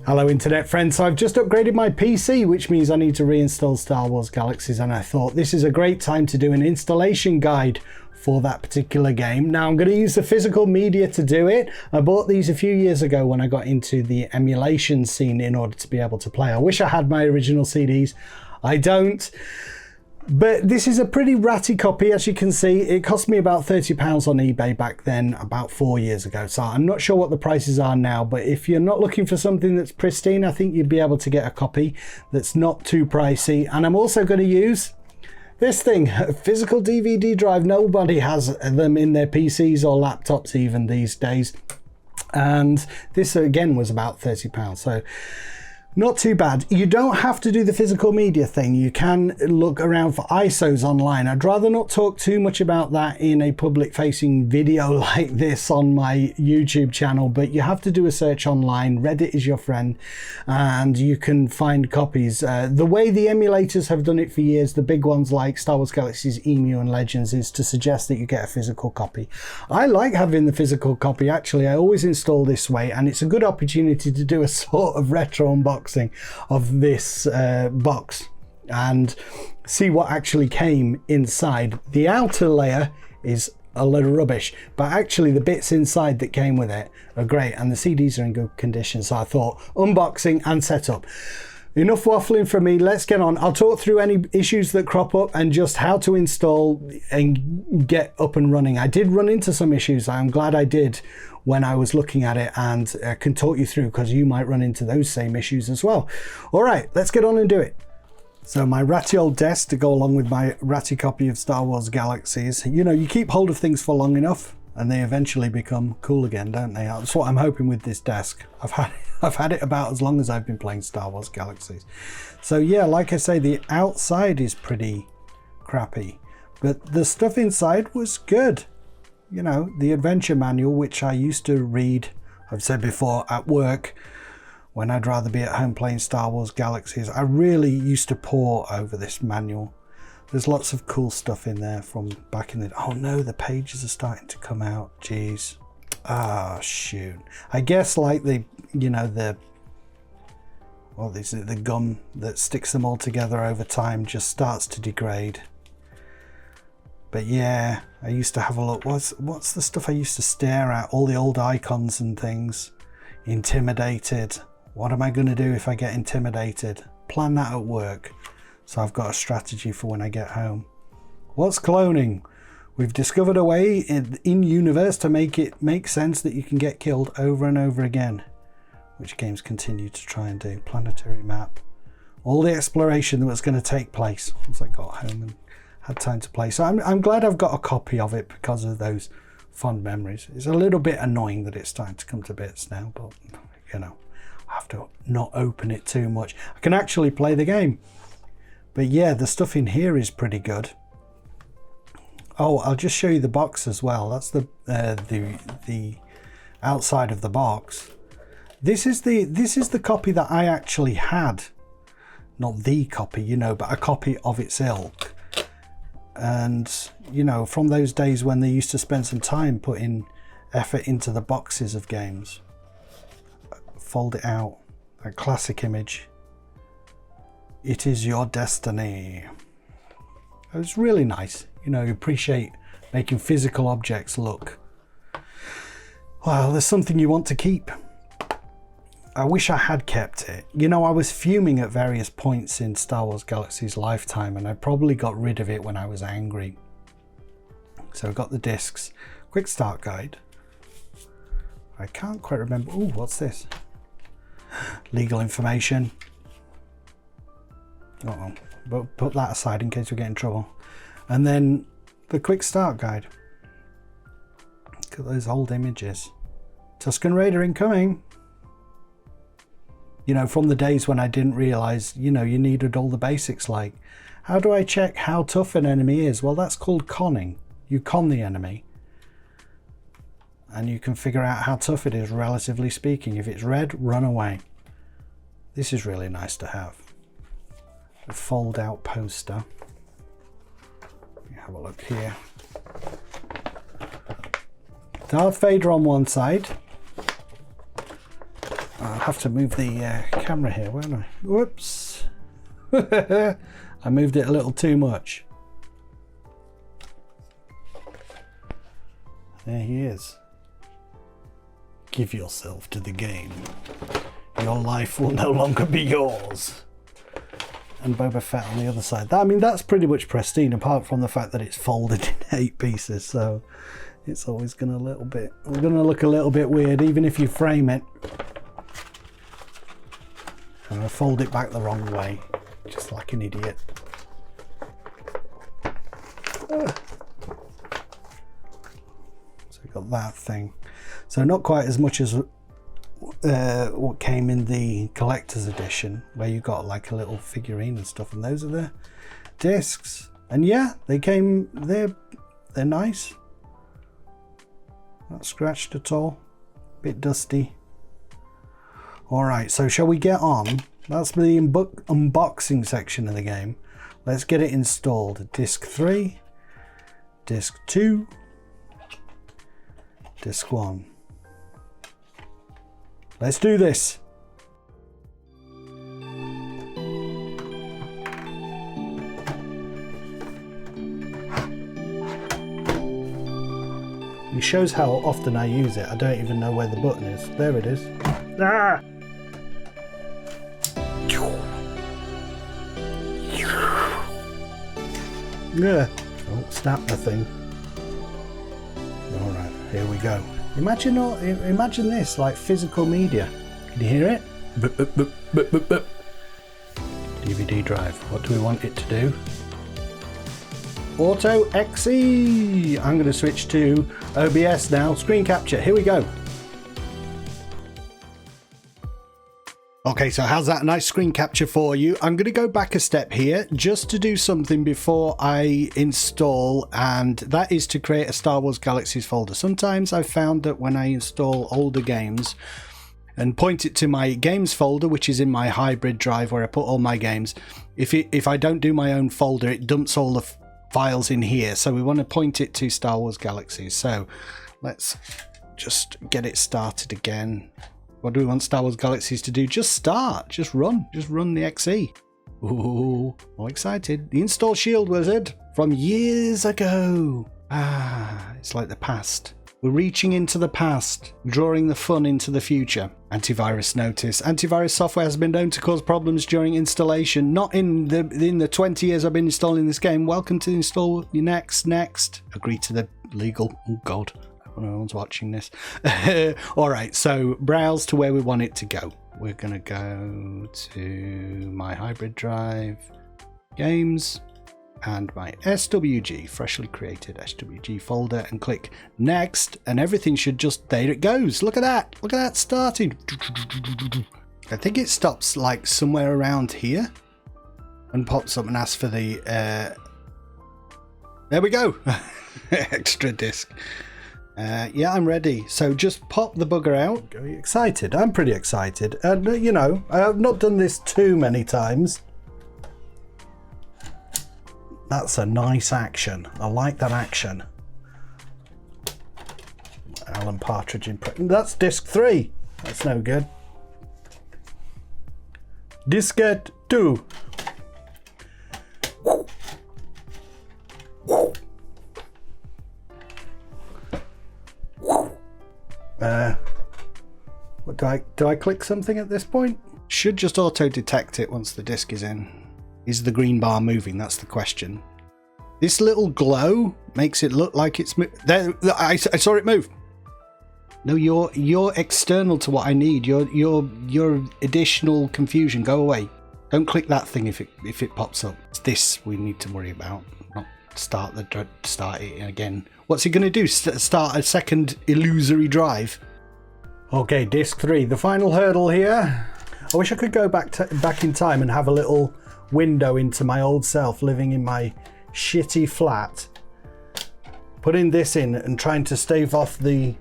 Hello internet friends, so I've just upgraded my PC, which means I need to reinstall Star Wars Galaxies, and I thought this is a great time to do an installation guide for that particular game. Now I'm going to use the physical media to do it. I bought these a few years ago when I got into the emulation scene in order to be able to play. I wish I had my original CDs. I don't. But this is a pretty ratty copy, as you can see. It cost me about £30 on eBay back then, about 4 years ago. So I'm not sure what the prices are now, but if you're not looking for something that's pristine, I think you'd be able to get a copy that's not too pricey. And I'm also going to use this thing, a physical DVD drive. Nobody has them in their PCs or laptops even these days. And this again was about £30. So not too bad. You don't have to do the physical media thing. You can look around for ISOs online. I'd rather not talk too much about that in a public facing video like this on my YouTube channel, but you have to do a search online. Reddit is your friend and you can find copies. The way the emulators have done it for years, the big ones like Star Wars Galaxies, EMU and Legends, is to suggest that you get a physical copy. I like having the physical copy. Actually, I always install this way, and it's a good opportunity to do a sort of retro unboxing of this box and see what actually came inside. The outer layer is a load of rubbish, but actually the bits inside that came with it are great, and the CDs are in good condition. So I thought unboxing and setup. Enough waffling from me, let's get on. I'll talk through any issues that crop up and just how to install and get up and running. I did run into some issues. I'm glad I did when I was looking at it, and can talk you through, because you might run into those same issues as well. All right, let's get on and do it. So my ratty old desk to go along with my ratty copy of Star Wars Galaxies. You know, you keep hold of things for long enough and they eventually become cool again, don't they? That's what I'm hoping with this desk. I've had it about as long as I've been playing Star Wars Galaxies. So yeah, like I say, the outside is pretty crappy, but the stuff inside was good. You know, the adventure manual, which I used to read, I've said before, at work when I'd rather be at home playing Star Wars Galaxies. I really used to pore over this manual. There's lots of cool stuff in there from back in the... Oh no, the pages are starting to come out. Jeez. Ah, shoot. I guess like the, you know, the... What is it? The gum that sticks them all together over time just starts to degrade. But yeah, I used to have a look. What's the stuff I used to stare at? All the old icons and things. Intimidated. What am I going to do if I get intimidated? Plan that at work, so I've got a strategy for when I get home. What's cloning? We've discovered a way in universe to make it make sense that you can get killed over and over again, which games continue to try and do. Planetary map. All the exploration that was going to take place once I got home and had time to play. So I'm glad I've got a copy of it because of those fond memories. It's a little bit annoying that it's starting to come to bits now, but you know, I have to not open it too much. I can actually play the game. But yeah, the stuff in here is pretty good. Oh, I'll just show you the box as well. That's the outside of the box. This is the copy that I actually had. Not the copy, you know, but a copy of its ilk. And you know, from those days when they used to spend some time putting effort into the boxes of games. Fold it out, that classic image. It is your destiny. It was really nice. You know, you appreciate making physical objects look, well, there's something you want to keep. I wish I had kept it. You know, I was fuming at various points in Star Wars Galaxy's lifetime, and I probably got rid of it when I was angry. So I got the discs. Quick start guide. I can't quite remember. Oh, what's this? Legal information. Uh-oh. But put that aside in case we get in trouble. And then the quick start guide. Look at those old images. Tusken Raider incoming. You know, from the days when I didn't realize, you know, you needed all the basics, like, how do I check how tough an enemy is? Well, that's called conning. You con the enemy, and you can figure out how tough it is, relatively speaking. If it's red, run away. This is really nice to have. A fold out poster. Have a look here. Darth Vader on one side. I'll have to move the camera here, won't I? Whoops. I moved it a little too much. There he is. Give yourself to the game. Your life will no longer be yours. And Boba Fett on the other side. I mean, that's pretty much pristine, apart from the fact that it's folded in 8 pieces. So it's always going to look a little bit weird, even if you frame it. I'm going to fold it back the wrong way, just like an idiot. So we've got that thing. So not quite as much as what came in the collector's edition, where you got like a little figurine and stuff, and those are the discs. And yeah, they're nice. Not scratched at all. Bit dusty. Alright, so shall we get on? That's the unboxing section of the game. Let's get it installed. Disc 3, Disc 2, Disc 1. Let's do this. It shows how often I use it. I don't even know where the button is. There it is. Ah! Yeah. Oh, snap the thing. Alright, here we go. Imagine this, like physical media. Can you hear it? Bup, bup, bup, bup, bup, bup. DVD drive. What do we want it to do? Auto XE. I'm going to switch to OBS now. Screen capture. Here we go. Okay, so how's that nice screen capture for you? I'm going to go back a step here just to do something before I install, and that is to create a Star Wars Galaxies folder. Sometimes I've found that when I install older games and point it to my games folder, which is in my hybrid drive where I put all my games, if I don't do my own folder, it dumps all the files in here. So we want to point it to Star Wars Galaxies. So let's just get it started again. What do we want Star Wars Galaxies to do? Just start, just run the XE. Ooh, all excited. The install shield wizard from years ago. Ah, it's like the past. We're reaching into the past, drawing the fun into the future. Antivirus notice. Antivirus software has been known to cause problems during installation. Not in the 20 years I've been installing this game. Welcome to install your next. Agree to the legal. Oh God. No one's watching this. All right, so browse to where we want it to go. We're going to go to my hybrid drive, games, and my SWG, freshly created SWG folder, and click next, and everything should just, there it goes. Look at that starting. I think it stops like somewhere around here and pops up and asks for the, there we go. Extra disc. Yeah, I'm ready. So just pop the bugger out. Are you excited? I'm pretty excited. And you know, I've not done this too many times. That's a nice action. I like that action. Alan Partridge impression. That's disc 3. That's no good. Diskette 2. What do I click something at this point? Should just auto detect it once the disc is in. Is the green bar moving? That's the question. This little glow makes it look like it's there. I saw it move. No, you're external to what I need. Your additional confusion. Go away. Don't click that thing if it pops up. It's this we need to worry about. Not start it again. What's it going to do? Start a second illusory drive? Okay, disc 3, the final hurdle here. I wish I could go back in time and have a little window into my old self living in my shitty flat, putting this in and trying to stave off the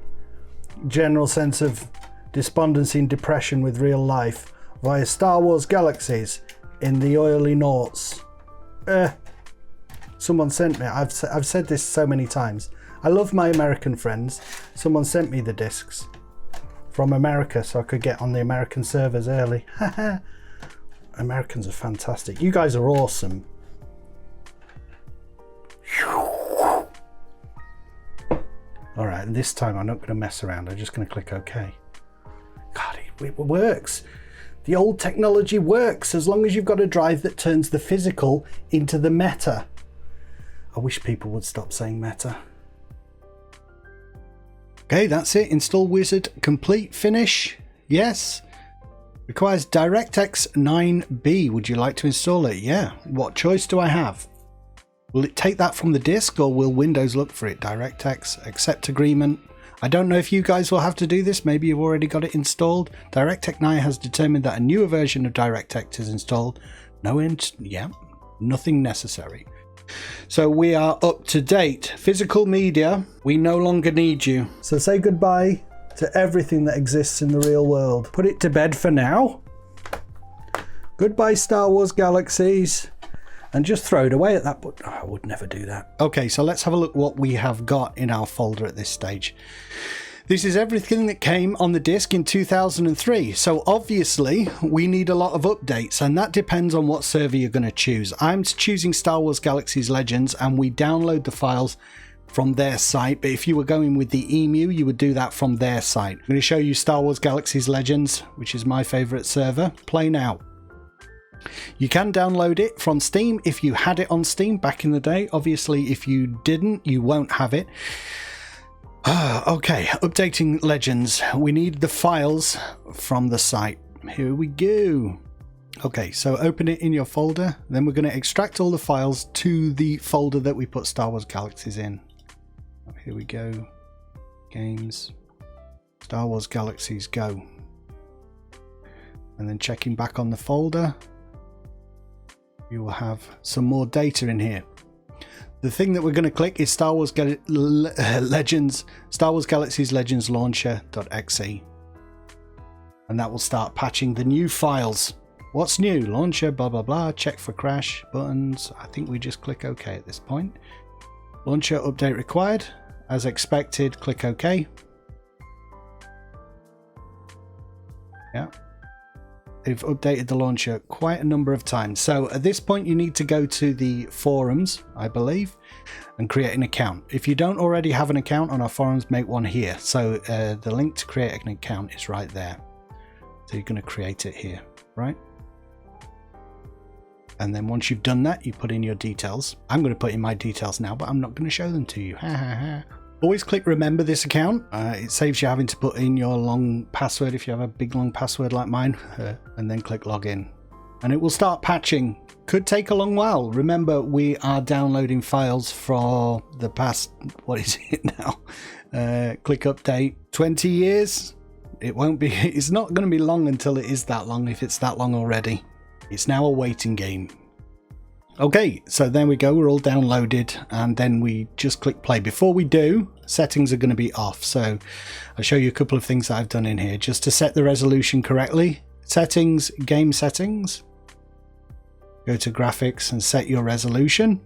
general sense of despondency and depression with real life via Star Wars Galaxies in the oily noughts. Someone sent me, I've said this so many times, I love my American friends. Someone sent me the discs from America so I could get on the American servers early. Americans are fantastic. You guys are awesome. All right, and this time I'm not going to mess around. I'm just going to click OK. God, it works. The old technology works as long as you've got a drive that turns the physical into the meta. I wish people would stop saying meta. Okay, that's it. Install wizard complete. Finish. Yes. Requires DirectX 9B. Would you like to install it? Yeah. What choice do I have? Will it take that from the disk or will Windows look for it? DirectX, accept agreement. I don't know if you guys will have to do this. Maybe you've already got it installed. DirectX 9 has determined that a newer version of DirectX is installed. Nothing necessary. So we are up to date. Physical media, we no longer need you. So say goodbye to everything that exists in the real world. Put it to bed for now. Goodbye Star Wars Galaxies. And just throw it away at that point. Oh, I would never do that. Okay, so let's have a look what we have got in our folder at this stage. This is everything that came on the disk in 2003. So obviously we need a lot of updates, and that depends on what server you're going to choose. I'm choosing Star Wars Galaxies Legends, and we download the files from their site. But if you were going with the EMU, you would do that from their site. I'm going to show you Star Wars Galaxies Legends, which is my favorite server. Play now. You can download it from Steam if you had it on Steam back in the day. Obviously, if you didn't, you won't have it. Okay, updating Legends. We need the files from the site. Here we go. Okay, so open it in your folder. Then we're going to extract all the files to the folder that we put Star Wars Galaxies in. Here we go. Games. Star Wars Galaxies, go. And then checking back on the folder, you will have some more data in here. The thing that we're going to click is Star Wars Legends, Star Wars Galaxies Legends Launcher.exe, and that will start patching the new files. What's new? Launcher, blah blah blah. Check for crash buttons. I think we just click OK at this point. Launcher update required. As expected, click OK. Yeah. They've updated the launcher quite a number of times. So at this point you need to go to the forums, I believe, and create an account. If you don't already have an account on our forums, make one here. So the link to create an account is right there. So you're going to create it here, right? And then once you've done that, you put in your details. I'm going to put in my details now, but I'm not going to show them to you. Always click remember this account. It saves you having to put in your long password if you have a big long password like mine, and then click login. And it will start patching. Could take a long while. Remember, we are downloading files for the past, what is it now? Click update, 20 years. It won't be, it's not going to be long until it is that long, if it's that long already. It's now a waiting game. Okay, so there we go, we're all downloaded, and then we just click play. Before we do, settings are going to be off, so I'll show you a couple of things that I've done in here just to set the resolution correctly. Settings, game settings, go to graphics and set your resolution.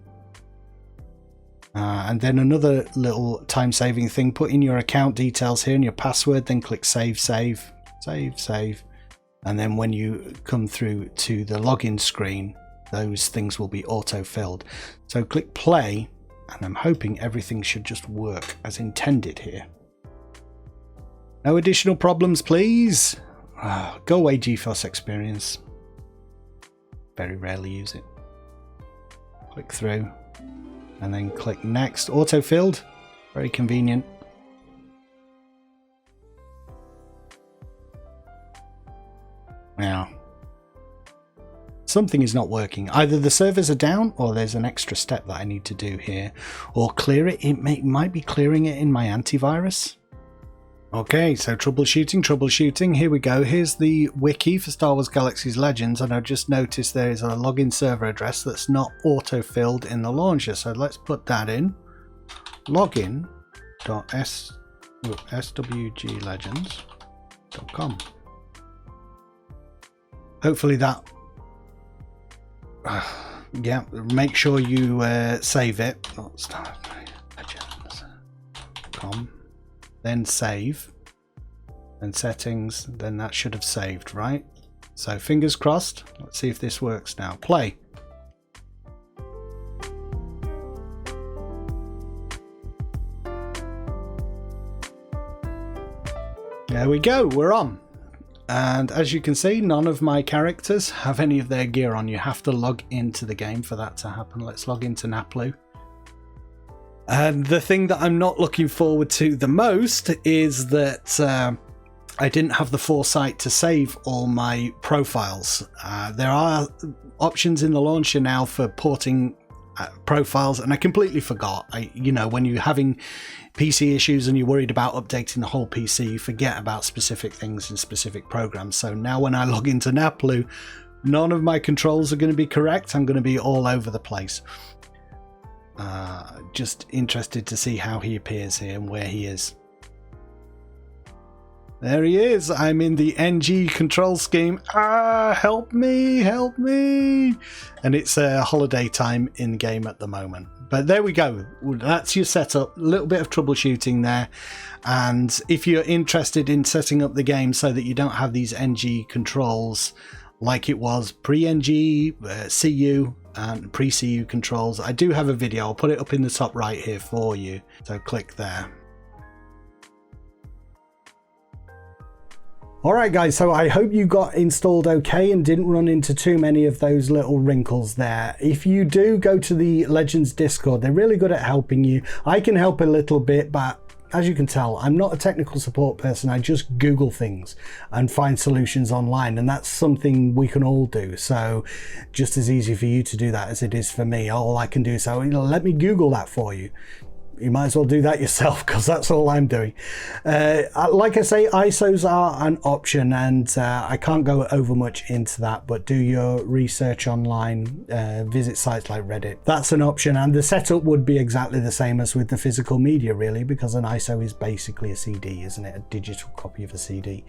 And then another little time-saving thing, put in your account details here and your password, then click save, save, save, save. And then when you come through to the login screen, those things will be auto-filled. So click play, and I'm hoping everything should just work as intended here. No additional problems, please. Go away, GeForce Experience. Very rarely use it. Click through, and then click next. Auto-filled, very convenient. Now, something is not working. Either the servers are down, or there's an extra step that I need to do here, or clear it. It might be clearing it in my antivirus. Okay, so troubleshooting. Here we go. Here's the wiki for Star Wars Galaxies Legends, and I've just noticed there is a login server address that's not auto-filled in the launcher. So let's put that in. Login.swglegends.com. Hopefully that. Yeah, make sure you save it. StarWarsLegends.com. Then save, then settings, then that should have saved, right? So fingers crossed. Let's see if this works now. Play. There we go, we're on. And as you can see, none of my characters have any of their gear on. You have to log into the game for that to happen. Let's log into Naplu. And the thing that I'm not looking forward to the most is that I didn't have the foresight to save all my profiles. There are options in the launcher now for porting profiles, and I completely forgot. You know, when you're having PC issues and you're worried about updating the whole PC, you forget about specific things in specific programs. So now when I log into Naplu, none of my controls are going to be correct. I'm going to be all over the place. Just interested to see how he appears here and where he is. There he is. I'm in the NG control scheme. Help me, help me. And it's holiday time in game at the moment. But there we go. That's your setup. A little bit of troubleshooting there. And if you're interested in setting up the game so that you don't have these NG controls like it was pre-NG, CU, and pre-CU controls, I do have a video. I'll put it up in the top right here for you. So click there. Alright guys, so I hope you got installed okay and didn't run into too many of those little wrinkles there. If you do, go to the Legends Discord. They're really good at helping you. I can help a little bit, but as you can tell, I'm not a technical support person. I just Google things and find solutions online, and that's something we can all do. So just as easy for you to do that as it is for me. All I can do is say, let me Google that for you. You might as well do that yourself, because that's all I'm doing. Like I say, ISOs are an option, and I can't go over much into that, but do your research online, visit sites like Reddit. That's an option, and the setup would be exactly the same as with the physical media, really, because an ISO is basically a CD, isn't it? A digital copy of a CD.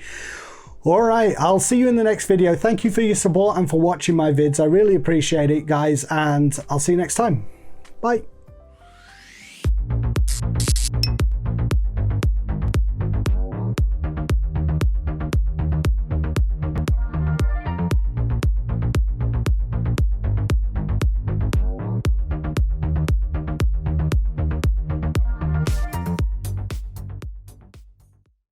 Alright, I'll see you in the next video. Thank you for your support and for watching my vids. I really appreciate it, guys, and I'll see you next time. Bye.